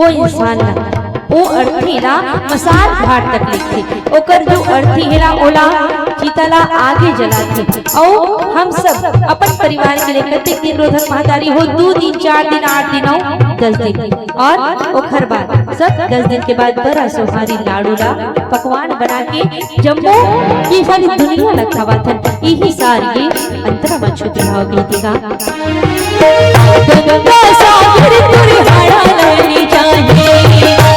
वो इंसान ला वो अर्थी ला मसाल घाट तक लिखते ओकर जो अर्थी हेला ओला चितला आगे जलाते और हम सब अपन परिवार के लिए कते दिन रोधन महतारी हो 2 दिन 4 दिन 8 दिन और 10 दिन और ओखर बाद सब 10 दिन के बाद बड़ा सोहारी लाडू ला पकवान बना के जम्मो ये सारी दुनिया लखावा था यही सारी अंतरा मछुती हो गई थी गंगा सागर तुर हाड़ा लेनी चाहिए